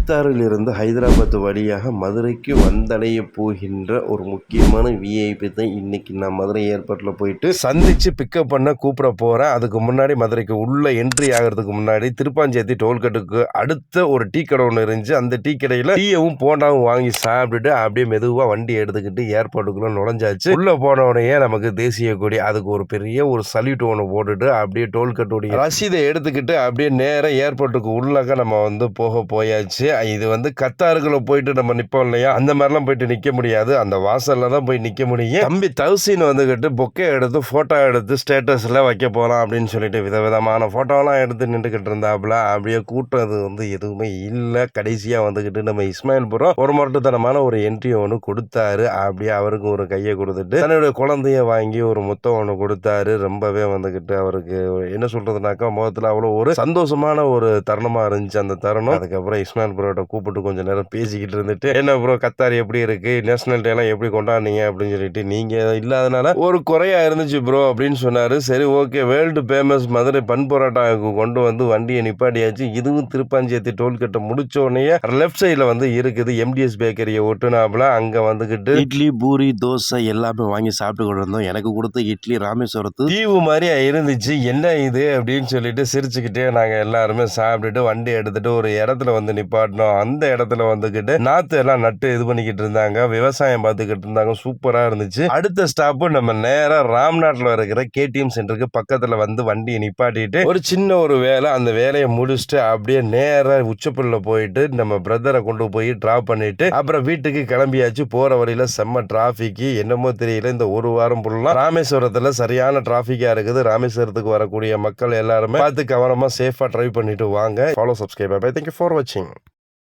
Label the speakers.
Speaker 1: கத்தாரிலிருந்து ஹைதராபாத் வழியாக மதுரைக்கு வந்தடைய போகின்ற ஒரு முக்கியமான விஐபி தான் இன்னைக்கு நான் மதுரை ஏர்போர்ட்டில் போயிட்டு சந்திச்சு பிக்கப் பண்ண கூப்பிட போகிறேன். அதுக்கு முன்னாடி மதுரைக்கு உள்ள என்ட்ரி ஆகிறதுக்கு முன்னாடி திருப்பாஞ்சேத்தி டோல்கட்டுக்கு அடுத்த ஒரு டீ கடை ஒன்று இருந்துச்சு. அந்த டீ கடையில் டீயவும் போண்டாவும் வாங்கி சாப்பிட்டுட்டு அப்படியே மெதுவாக வண்டி எடுத்துக்கிட்டு ஏர்போர்ட்டுக்குள்ள நுழைஞ்சாச்சு. உள்ள போன உடனே நமக்கு தேசிய கொடி, அதுக்கு ஒரு பெரிய ஒரு சல்யூட் ஒன்று போட்டுட்டு அப்படியே டோல்கட்டுடைய ரசீதை எடுத்துக்கிட்டு அப்படியே நேரம் ஏர்போர்ட்டுக்கு உள்ளாக நம்ம போயாச்சு. இது கத்தாருக்குள்ள போயிட்டு நம்ம நிப்போம் இல்லையா, அந்த மாதிரிலாம் போயிட்டு நிக்க முடியாது. அந்த வாசல்ல தான் போய் நிக்க முடியும். தம்பி தௌசின் வந்துகிட்டு பொக்கே எடுத்து போட்டோ எடுத்து ஸ்டேட்டஸ்ல வைக்க போலாம் அப்படின்னு சொல்லிட்டு விதவிதமான போட்டோலாம் எடுத்து நின்றுகிட்டு இருந்தாப்புல. அப்படியே கூட்டம் அது எதுவுமே இல்லை. கடைசியா வந்துகிட்டு நம்ம இஸ்மாயில்புரம் ஒரு மொரட்டுத்தனமான ஒரு என்ட்ரி ஒன்று கொடுத்தாரு. அப்படியே அவருக்கு ஒரு கையை கொடுத்துட்டு தன்னுடைய குழந்தைய வாங்கி ஒரு முத்தம் ஒன்று கொடுத்தாரு. ரொம்பவே வந்துகிட்டு அவருக்கு என்ன சொல்றதுனாக்கா முகத்துல அவ்வளோ ஒரு சந்தோஷமான ஒரு தருணமா இருந்துச்சு அந்த தருணம். அதுக்கப்புறம் இஸ்மாயில் ப்ரோட்ட கூப்பிட்டு கொஞ்சம் நேரம் பேசிக்கிட்டு இருந்துட்டு, என்ன ப்ரோ கத்தார் எப்படி இருக்கு, நேஷனல் டே எல்லாம் எப்படி கொண்டாடுனீங்க அப்படின்னு சொல்லிட்டு, நீங்க இல்லாதனால ஒரு குறையா இருந்துச்சு ப்ரோ அப்படின்னு சொன்னாரு. சரி ஓகே, வேர்ல்டு ஃபேமஸ் மதுரை பன் பரோட்டாவுக்கு கொண்டு வந்து வண்டியை நிப்பாட்டியாச்சு. இதுவும் திருப்பாஞ்சேத்தி டோல்கட்டை முடிச்ச உடனே லெஃப்ட் சைட்ல இருக்குது எம்டிஎஸ் பேக்கரியை ஒட்டுனாப்புல. அங்க வந்துகிட்டு இட்லி பூரி தோசை எல்லாமே வாங்கி சாப்பிட்டு கொண்டு வந்தோம். எனக்கு கொடுத்த இட்லி ராமேஸ்வரத்து தீவு மாதிரி இருந்துச்சு. என்ன இது அப்படின்னு சொல்லிட்டு சிரிச்சுக்கிட்டே நாங்க எல்லாருமே சாப்பிட்டுட்டு வண்டி எடுத்துட்டு ஒரு இடத்துல நிப்பாட்டினோம். அந்த இடத்துல வந்துகிட்டு நாத்து எல்லாம் நட்டு இது பண்ணிக்கிட்டு இருந்தாங்க, விவசாயம் பார்த்துக்கிட்டு இருந்தாங்க. சூப்பரா இருந்துச்சு. அடுத்த ஸ்டாப் நம்ம நேரா ராம்நாட்ல இருக்கிற கேடிஎம் சென்டருக்கு பக்கத்துல வண்டியை நிப்பாட்டிட்டு ஒரு சின்ன ஒரு வேலை, அந்த வேலையை முடிச்சுட்டு அப்படியே நேரா உச்சப்புல்ல போயிட்டு நம்ம பிரதரை கொண்டு போய் டிராப் பண்ணிட்டு அப்புறம் வீட்டுக்கு கிளம்பியாச்சு. போற வழியில செம்ம டிராபிக், என்னமோ தெரியல. இந்த ஒரு வாரம் ஃபுல்லா ராமேஸ்வரத்துல சரியான டிராபிக்கா இருக்குது. ராமேஸ்வரத்துக்கு வரக்கூடிய மக்கள் எல்லாருமே பார்த்து கவனமா சேஃபா டிரைவ் பண்ணிட்டு வாங்க. Follow, subscribe. Thank you for watching.